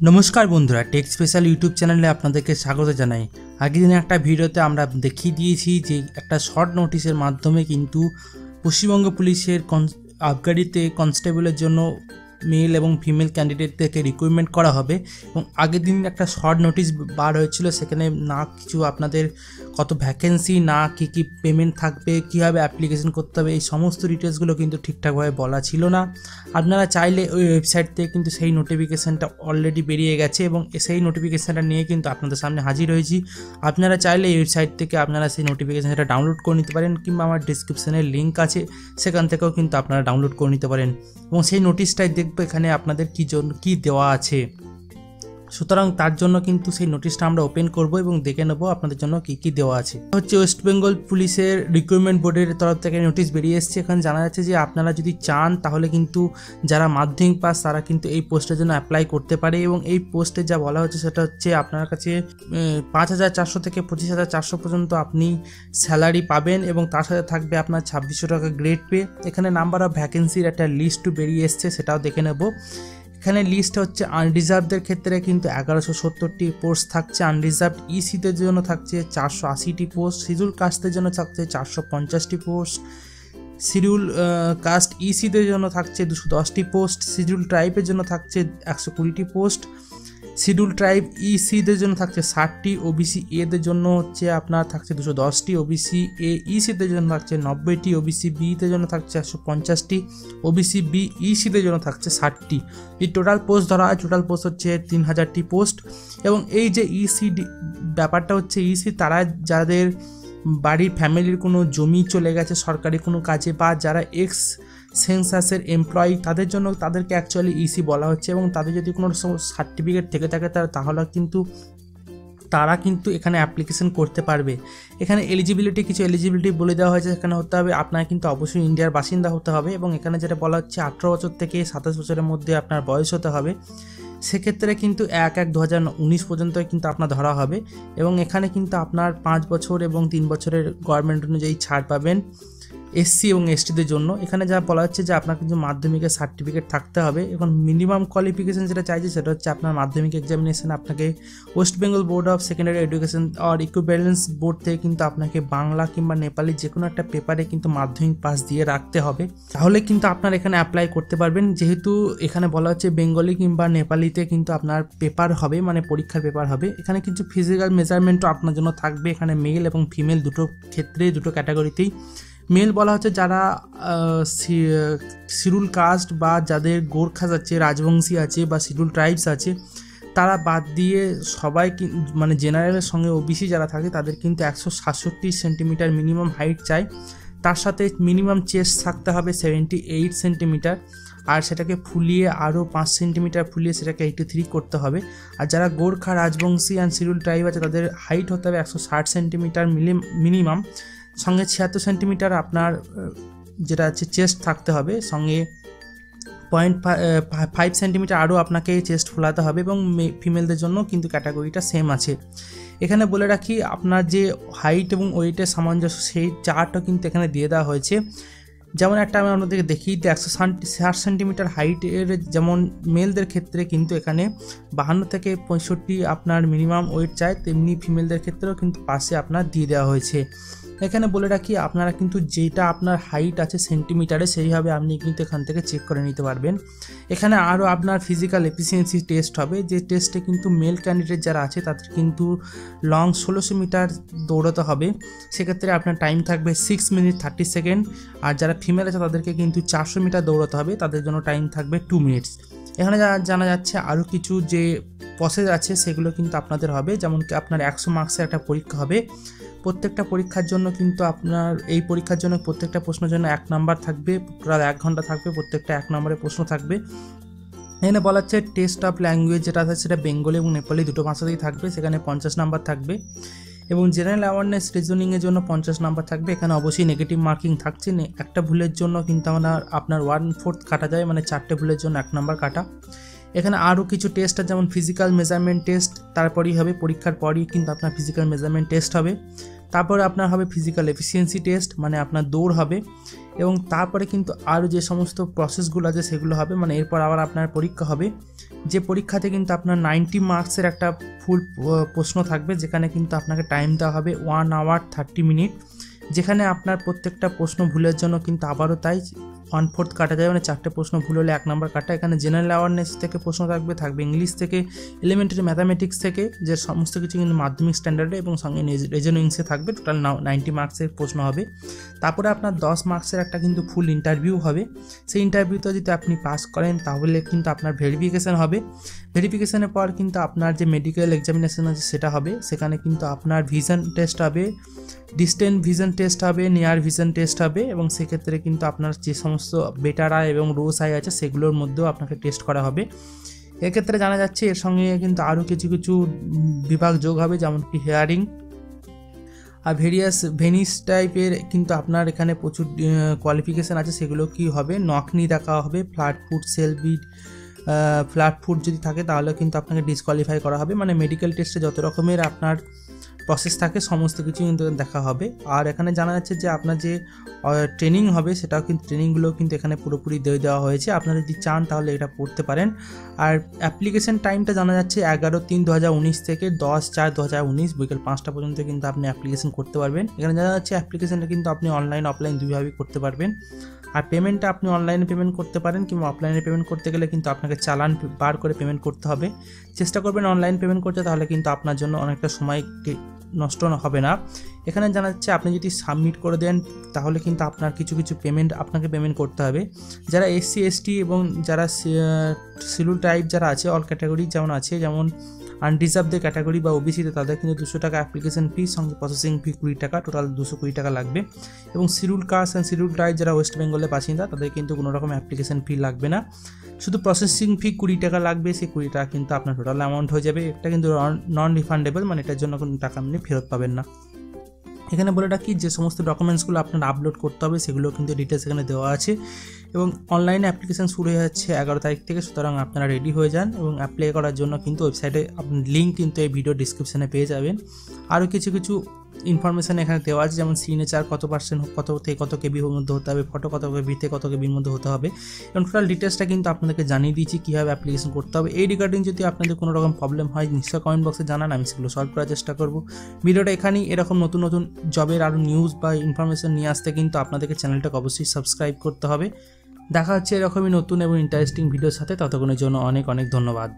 नमस्कार बंधुरा take special YouTube चैनले आपनादेरके स्वागत जानाई। आगे दिन एक भिडियोते आमरा देखिए दिएछि जे एक शर्ट नोटिसের माध्यमे किन्तु पश्चिमबंग पुलिशेर आबगारिते कन्स्टेबलेर जन्य मेल एवं फिमेल कैंडिडेटদেরকে रिक्रुटमेंट करा होबे এবং আগের দিন একটা শর্ট নোটিশ বার হয়েছিল। সেখানে না কিছু আপনাদের কত ভ্যাকেন্সি না কি পেমেন্ট থাকবে কিভাবে অ্যাপ্লিকেশন করতে হবে এই সমস্ত ডিটেইলসগুলো কিন্তু ঠিকঠাকভাবে বলা ছিল না। আপনারা চাইলে ওই ওয়েবসাইট থেকে কিন্তু সেই নোটিফিকেশনটা অলরেডি বেরিয়ে গেছে এবং সেই নোটিফিকেশনটা নিয়ে কিন্তু আপনাদের সামনে হাজির হয়েছি। আপনারা চাইলে এই ওয়েবসাইট থেকে আপনারা সেই নোটিফিকেশনটা ডাউনলোড করে নিতে পারেন কিংবা আমার ডেসক্রিপশনে লিঙ্ক আছে সেখান থেকেও কিন্তু আপনারা ডাউনলোড করে নিতে পারেন এবং সেই নোটিশটাই এখানে আপনাদের কি দেওয়া আছে। সুতরাং তার জন্য কিন্তু সেই নোটিশটা আমরা ওপেন করব এবং দেখে নেব আপনাদের জন্য কি দেওয়া আছে। হচ্ছে ওয়েস্ট বেঙ্গল পুলিশের রিক্রুটমেন্ট বোর্ডের তরফ থেকে নোটিশ বেরিয়ে এসেছে। এখানে জানা যাচ্ছে যে আপনারা যদি চান তাহলে কিন্তু যারা মাধ্যমিক পাস তারা কিন্তু এই পোস্টের জন্য অ্যাপ্লাই করতে পারে এবং এই পোস্টে যা বলা হচ্ছে সেটা হচ্ছে আপনার কাছে ৫,৪০০ থেকে ২৫,৪০০ পর্যন্ত আপনি স্যালারি পাবেন এবং তার সাথে থাকবে আপনার ২৬০০ টাকা গ্রেড পে। এখানে নাম্বার অফ ভ্যাকেন্সির একটা লিস্ট বেরিয়ে এসছে সেটাও দেখে নেব। এখানে লিস্ট হচ্ছে আনরিজার্ভদের ক্ষেত্রে কিন্তু ১১৭০টি পোস্ট থাকছে, আনরিজার্ভড ইসিদের জন্য থাকছে ৪৮০টি পোস্ট, শিডিউল কাস্টদের জন্য থাকছে ৪৫০টি পোস্ট, শিডিউল কাস্ট ইসিদের জন্য থাকছে ২১০টি পোস্ট, শিডিউল ট্রাইবের জন্য থাকছে ১২০টি পোস্ট, শিডিউল ট্রাইব ইসিদের জন্য থাকছে ৬০টি, ওবিসি এদের জন্য হচ্ছে আপনার থাকছে ২১০টি, ওবিসি এ ইসিদের জন্য থাকছে ৯০টি, ওবিসি বিদের জন্য থাকছে ১৫০টি, ওবিসি বি ইসিদের জন্য থাকছে ৬০টি। এই টোটাল পোস্ট ধরা হয়, টোটাল পোস্ট হচ্ছে ৩০০০টি পোস্ট। এবং এই যে ইসি ব্যাপারটা হচ্ছে ইসি তারা যাদের বাড়ির ফ্যামিলির কোনো জমি চলে গেছে সরকারি কোনো কাজে বা যারা এক্স সেন্সাসের এমপ্লয়ি তাদেরকে অ্যাকচুয়ালি ইসি বলা হচ্ছে এবং তাদের যদি কোনো সার্টিফিকেট থেকে থাকে তাহলে কিন্তু তারা কিন্তু এখানে অ্যাপ্লিকেশন করতে পারবে। এখানে কিছু এলিজিবিলিটি বলে দেওয়া হয়েছে। এখানে হতে হবে আপনার কিন্তু অবশ্যই ইন্ডিয়ার বাসিন্দা হতে হবে এবং এখানে যেটা বলা হচ্ছে ১৮ বছর থেকে ২৭ বছরের মধ্যে আপনার বয়স হতে হবে। সেক্ষেত্রে কিন্তু ১/১/২০১৯ পর্যন্ত কিন্তু আপনার ধরা হবে এবং এখানে কিন্তু আপনার ৫ বছর এবং ৩ বছরের গভর্নমেন্ট অনুযায়ী ছাড় পাবেন এসসি এবং এসটিদের জন্য। এখানে যা বলা হচ্ছে যে আপনার কিন্তু মাধ্যমিকের সার্টিফিকেট থাকতে হবে। এখন মিনিমাম কোয়ালিফিকেশন যেটা চাইছে সেটা হচ্ছে আপনার মাধ্যমিক এক্সামিনেশন আপনাকে West Bengal board of secondary education আর ইকুইভ্যালেন্স বোর্ড থেকে কিন্তু আপনাকে বাংলা কিংবা নেপালি যে কোনো একটা পেপারে কিন্তু মাধ্যমিক পাস দিয়ে রাখতে হবে, তাহলে কিন্তু আপনার এখানে অ্যাপ্লাই করতে পারবেন। যেহেতু এখানে বলা হচ্ছে বেঙ্গলি কিংবা নেপালিতে কিন্তু আপনার পেপার হবে মানে পরীক্ষার পেপার হবে। এখানে কিছু ফিজিক্যাল মেজারমেন্টও আপনার জন্য থাকবে। এখানে মেল এবং ফিমেল দুটো ক্ষেত্রে দুটো ক্যাটাগরিতেই মেল বলা হচ্ছে যারা শিডিউল কাস্ট বা যাদের গোর্খাস আছে, রাজবংশী আছে বা শিডিউল ট্রাইবস আছে তারা বাদ দিয়ে সবাই মানে জেনারেলের সঙ্গে ওবিসি যারা থাকে তাদের কিন্তু ১৬৭ সেন্টিমিটার মিনিমাম হাইট চাই। তার সাথে মিনিমাম চেস্ট থাকতে হবে 78 সেন্টিমিটার আর সেটাকে ফুলিয়ে আরও ৫ সেন্টিমিটার ফুলিয়ে সেটাকে 83 করতে হবে। আর যারা Gorkha Rajbanshi and schedule tribe আছে তাদের হাইট হতে হবে ১৬০ সেন্টিমিটার মিনিমাম, সঙ্গে ৭৬ সেন্টিমিটার আপনার যেটা আছে চেস্ট থাকতে হবে, সঙ্গে 0.5 সেন্টিমিটার আরও আপনাকে চেস্ট ফোলাতে হবে এবং ফিমেলদের জন্য কিন্তু ক্যাটাগরিটা সেম আছে। এখানে বলে রাখি আপনার যে হাইট এবং ওয়েটের সামঞ্জস্য সেই চার্টও কিন্তু এখানে দিয়ে দেওয়া হয়েছে। যেমন একটা আমি আপনাদেরকে দেখিয়ে দিই ১৬০ সেন্টিমিটার হাইটের যেমন মেলদের ক্ষেত্রে কিন্তু এখানে ৫২ থেকে ৬৫ আপনার মিনিমাম ওয়েট চাই, তেমনি ফিমেলদের ক্ষেত্রেও কিন্তু পাশে আপনার দিয়ে দেওয়া হয়েছে। এখানে বলে রাখি আপনারা কিন্তু যেটা আপনার হাইট আছে সেন্টিমিটারে সেইভাবে আপনি কিন্তু এখান থেকে চেক করে নিতে পারবেন। এখানে আরও আপনার ফিজিক্যাল এফিসিয়েন্সি টেস্ট হবে, যে টেস্টে কিন্তু মেল ক্যান্ডিডেট যারা আছে তাদের কিন্তু লং ১৬০০ মিটার দৌড়াতে হবে। সেক্ষেত্রে আপনার টাইম থাকবে 6 মিনিট 30 সেকেন্ড আর যারা ফিমেল আছে তাদেরকে কিন্তু ৪০০ মিটার দৌড়াতে হবে, তাদের জন্য টাইম থাকবে 2 মিনিটস। এখানে জানা যাচ্ছে আরও কিছু যে প্রসেস আছে সেগুলো কিন্তু আপনাদের হবে, যেমন কি আপনার ১০০ মার্কসের একটা পরীক্ষা হবে। প্রত্যেকটা পরীক্ষার জন্য কিন্তু আপনার এই পরীক্ষার জন্য প্রত্যেকটা প্রশ্নের জন্য ১ নাম্বার থাকবে, টোটাল ১ ঘন্টা থাকবে, প্রত্যেকটা ১ নম্বরের প্রশ্ন থাকবে। এখানে বলা হচ্ছে টেস্ট অফ ল্যাঙ্গুয়েজ যেটা আছে সেটা বেঙ্গলি এবং নেপালি দুটো ভাষাতেই থাকবে, সেখানে ৫০ নাম্বার থাকবে এবং জেনারেল অ্যাওয়ারনেস রিজনিংয়ের জন্য ৫০ নাম্বার থাকবে। এখানে অবশ্যই নেগেটিভ মার্কিং থাকছে, একটা ভুলের জন্য কিন্তু আপনার 1/4 কাটা যায়, মানে 4টে ভুলের জন্য 1 নাম্বার কাটা। এখানে আরও কিছু টেস্ট আছে, যেমন ফিজিক্যাল মেজারমেন্ট টেস্ট, তারপরেই হবে পরীক্ষার পরই কিন্তু আপনার ফিজিক্যাল মেজারমেন্ট টেস্ট হবে। তারপরে আপনার হবে ফিজিক্যাল এফিসিয়েন্সি টেস্ট, মানে আপনার দৌড় হবে, এবং তারপরে কিন্তু আরও যে সমস্ত প্রসেসগুলো আছে সেগুলো হবে, মানে এরপর আবার আপনার পরীক্ষা হবে, যে পরীক্ষাতে কিন্তু আপনার 90 মার্কসের একটা ফুল প্রশ্ন থাকবে, যেখানে কিন্তু আপনাকে টাইম দেওয়া হবে 1 hour 30 minutes, যেখানে আপনার প্রত্যেকটা প্রশ্ন ভুলের জন্য কিন্তু আবারও তাই 1/4 কাটা যাবে, মানে 4টে প্রশ্ন ভুল হলে 1 নম্বর কাটা। এখানে জেনারেল অ্যাওয়ারনেস থেকে প্রশ্ন থাকবে ইংলিশ থেকে, এলিমেন্টারি ম্যাথামেটিক্স থেকে, যে সমস্ত কিছু কিন্তু মাধ্যমিক স্ট্যান্ডার্ডে, এবং সঙ্গে রিজনিংসে থাকবে। টোটাল 90 মার্কসের প্রশ্ন হবে। তারপরে আপনার 10 মার্কসের একটা কিন্তু ফুল ইন্টারভিউ হবে। সেই ইন্টারভিউতে যদি আপনি পাস করেন তাহলে কিন্তু আপনার ভেরিফিকেশান হবে। ভেরিফিকেশানের পর কিন্তু আপনার যে মেডিকেল এক্সামিনেশান আছে সেটা হবে। সেখানে কিন্তু আপনার ভিশন টেস্ট হবে, ডিস্টেন্স ভিশন টেস্ট হবে, নিয়ার ভিশন টেস্ট হবে, এবং সেক্ষেত্রে কিন্তু আপনার যে সমস্ত বেটার আই এবং রোজ আই আছে সেগুলোর মধ্যেও আপনাকে টেস্ট করা হবে। এক্ষেত্রে জানা যাচ্ছে এর সঙ্গে কিন্তু আরও কিছু কিছু বিভাগ যোগ হবে, যেমন কি হেয়ারিং আর ভেনিস টাইপের কিন্তু আপনার এখানে প্রচুর কোয়ালিফিকেশান আছে। সেগুলো কি হবে, নকনি দেখা হবে, ফ্ল্যাট ফুট, সেলবিট, ফ্ল্যাট ফুট যদি থাকে তাহলে কিন্তু আপনাকে ডিসকোয়ালিফাই করা হবে। মানে মেডিকেল টেস্টে যত রকমের আপনার প্রসেস থাকে সমস্ত কিছু কিন্তু দেখা হবে। আর এখানে জানা যাচ্ছে যে আপনার যে ট্রেনিং হবে সেটাও কিন্তু ট্রেনিংগুলো কিন্তু এখানে পুরোপুরি দিয়ে দেওয়া হয়েছে। আপনারা যদি চান তাহলে এটা পড়তে পারেন। আর অ্যাপ্লিকেশন টাইমটা জানা যাচ্ছে 11/3/2019 থেকে 10/4/2019 বিকেল 5টা পর্যন্ত কিন্তু আপনি অ্যাপ্লিকেশন করতে পারবেন। এখানে জানা যাচ্ছে অ্যাপ্লিকেশনটা কিন্তু আপনি অনলাইন অফলাইন দুইভাবেই করতে পারবেন। আর পেমেন্টটা আপনি অনলাইনে পেমেন্ট করতে পারেন, কিংবা অফলাইনে পেমেন্ট করতে গেলে কিন্তু আপনাকে চালান বার করে পেমেন্ট করতে হবে। চেষ্টা করবেন অনলাইন পেমেন্ট করতে, তাহলে কিন্তু আপনার জন্য অনেকটা সময় নষ্ট হবে না। এখানে জানা যাচ্ছে আপনি যদি সাবমিট করে দেন তাহলে কিন্তু আপনার কিছু কিছু আপনাকে পেমেন্ট করতে হবে। যারা SC ST এবং যারা শিডিউল টাইপ যারা আছে, অল ক্যাটাগরি যেমন আছে, যেমন আনরিজার্ভদের ক্যাটাগরি বা ওবিসিতে, তাদের কিন্তু 200 টাকা অ্যাপ্লিকেশন ফি, সঙ্গে প্রসেসিং ফি 20 টাকা, টোটাল 220 টাকা লাগবে। এবং schedule caste and schedule tribe যারা ওয়েস্ট বেঙ্গলের বাসিন্দা তাদের কিন্তু কোনো রকম অ্যাপ্লিকেশন ফি লাগবে না, শুধু প্রসেসিং ফি 20 টাকা লাগবে। সেই 20 টাকা কিন্তু আপনার টোটাল অ্যামাউন্ট হয়ে যাবে। এটা কিন্তু নন রিফান্ডেবল, মানে এটার জন্য কোনো টাকা আপনি ফেরত পাবেন না। এখানে বলে রাখি যে সমস্ত ডকুমেন্টসগুলো আপনার আপলোড করতে হবে সেগুলো কিন্তু ডিটেলস এখানে দেওয়া আছে, এবং অনলাইনে অ্যাপ্লিকেশান শুরু হয়ে যাচ্ছে 11 তারিখ থেকে। সুতরাং আপনারা রেডি হয়ে যান, এবং অ্যাপ্লাই করার জন্য কিন্তু ওয়েবসাইটে আপনি লিঙ্ক কিন্তু এই ভিডিও ডিসক্রিপশানে পেয়ে যাবেন। আরও কিছু কিছু ইনফরমেশান এখানে দেওয়া আছে, যেমন সিগনেচার কত পার্সেন্ট, কত থেকে কত কেবির মধ্যে হতে হবে, ফটো কত কেবি থেকে কত কেবির মধ্যে হতে হবে, এবং টোটাল ডিটেলসটা কিন্তু আপনাদেরকে জানিয়ে দিয়েছি কীভাবে অ্যাপ্লিকেশন করতে হবে। এই রিগার্ডিং যদি আপনাদের কোনো রকম প্রবলেম হয় নিশ্চয়ই কমেন্ট বক্সে জানান, আমি সেগুলো সলভ করার চেষ্টা করব। ভিডিওটা এখানেই। এরকম নতুন নতুন জবের আরও নিউজ বা ইনফরমেশান নিয়ে আসতে কিন্তু আপনাদেরকে চ্যানেলটাকে অবশ্যই সাবস্ক্রাইব করতে হবে। দেখা হচ্ছে এরকমই নতুন এবং ইন্টারেস্টিং ভিডিওর সাথে। ততক্ষণের জন্য অনেক অনেক ধন্যবাদ।